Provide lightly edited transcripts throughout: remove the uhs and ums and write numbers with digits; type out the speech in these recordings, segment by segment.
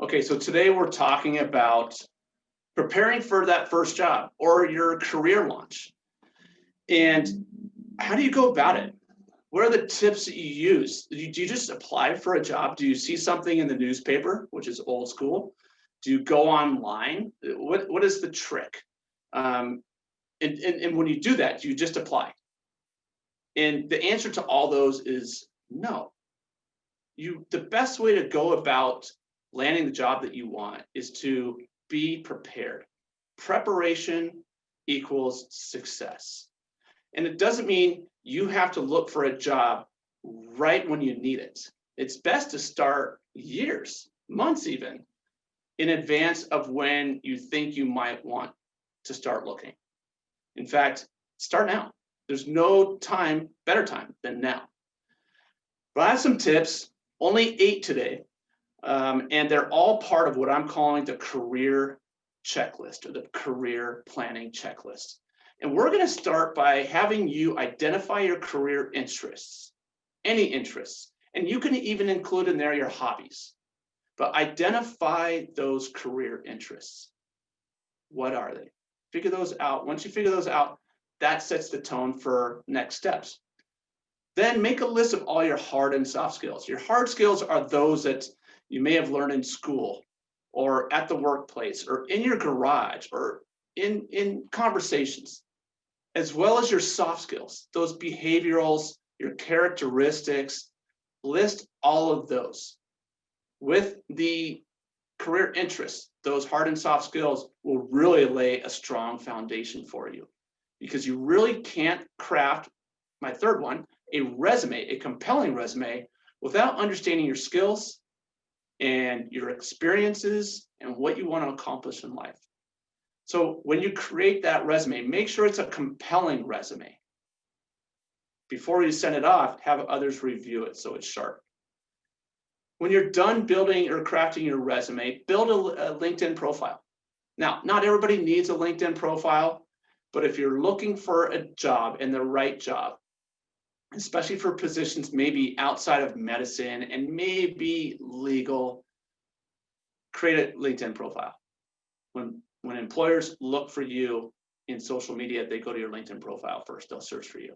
Okay, so today we're talking about preparing for that first job or your career launch. And how do you go about it? What are the tips that you use? Do you just apply for a job? Do you see something in the newspaper, which is old school? Do you go online? What is the trick? And when you do that, do you just apply? And the answer to all those is no. The best way to go about landing the job that you want is to be prepared. Preparation equals success. And it doesn't mean you have to look for a job right when you need it. It's best to start years, months even, in advance of when you think you might want to start looking. In fact, start now. There's no time, better time than now. But I have some tips, only 8 today, and they're all part of what I'm calling the career checklist or the career planning checklist. And we're going to start by having you identify your career interests, any interests, and you can even include in there your hobbies. But identify those career interests. What are they? Figure those out. Once you figure those out, that sets the tone for next steps. Then make a list of all your hard and soft skills. Your hard skills are those that you may have learned in school or at the workplace or in your garage or in conversations, as well as your soft skills, those behaviorals, your characteristics. List all of those. With the career interests, those hard and soft skills will really lay a strong foundation for you, because you really can't craft, my third one, a resume, a compelling resume, without understanding your skills and your experiences and what you want to accomplish in life. So when you create that resume, make sure it's a compelling resume. Before you send it off, have others review it so it's sharp. When you're done building or crafting your resume, build a LinkedIn profile. Now, not everybody needs a LinkedIn profile, but if you're looking for a job and the right job, especially for positions maybe outside of medicine and maybe legal, create a LinkedIn profile. When employers look for you in social media, they go to your LinkedIn profile first. They'll search for you.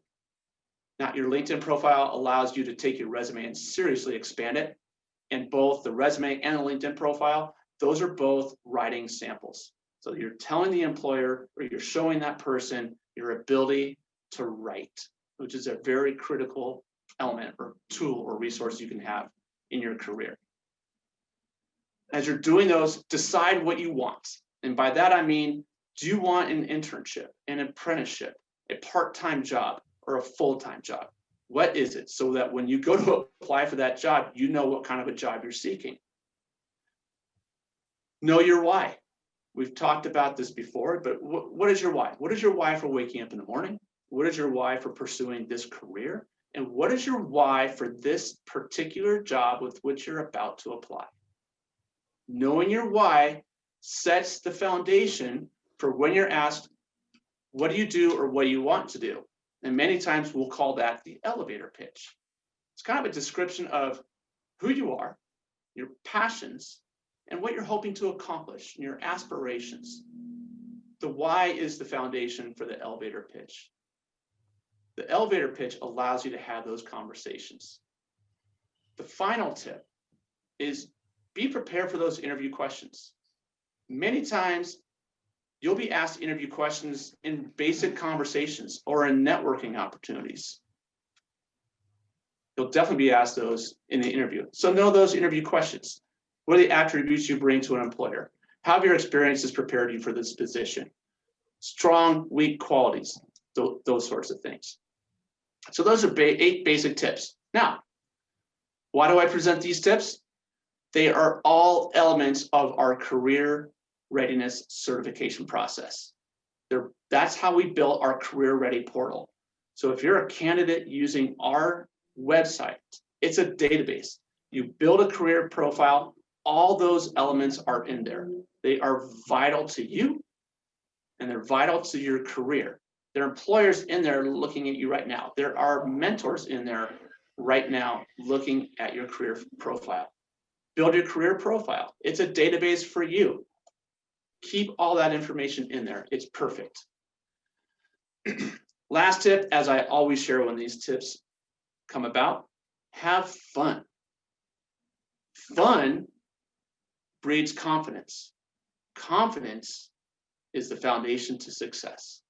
Now, your LinkedIn profile allows you to take your resume and seriously expand it. And both the resume and the LinkedIn profile, those are both writing samples. So you're telling the employer, or you're showing that person your ability to write, which is a very critical element or tool or resource you can have in your career. As you're doing those, decide what you want. And by that, I mean, do you want an internship, an apprenticeship, a part-time job, or a full-time job? What is it? So that when you go to apply for that job, you know what kind of a job you're seeking. Know your why. We've talked about this before, but what is your why? What is your why for waking up in the morning? What is your why for pursuing this career? And what is your why for this particular job with which you're about to apply? Knowing your why sets the foundation for when you're asked, what do you do or what do you want to do? And many times we'll call that the elevator pitch. It's kind of a description of who you are, your passions, and what you're hoping to accomplish, and your aspirations. The why is the foundation for the elevator pitch. The elevator pitch allows you to have those conversations. The final tip is be prepared for those interview questions. Many times, you'll be asked interview questions in basic conversations or in networking opportunities. You'll definitely be asked those in the interview. So know those interview questions. What are the attributes you bring to an employer? How have your experiences prepared you for this position? Strong, weak qualities, those sorts of things. So those are 8 basic tips. Now, why do I present these tips? They are all elements of our career readiness certification process. That's how we built our Career Ready portal. So if you're a candidate using our website, it's a database. You build a career profile, all those elements are in there. They are vital to you and they're vital to your career. There are employers in there looking at you right now. There are mentors in there right now looking at your career profile. Build your career profile. It's a database for you. Keep all that information in there. It's perfect. Last tip, as I always share when these tips come about, have fun. Fun breeds confidence. Confidence is the foundation to success.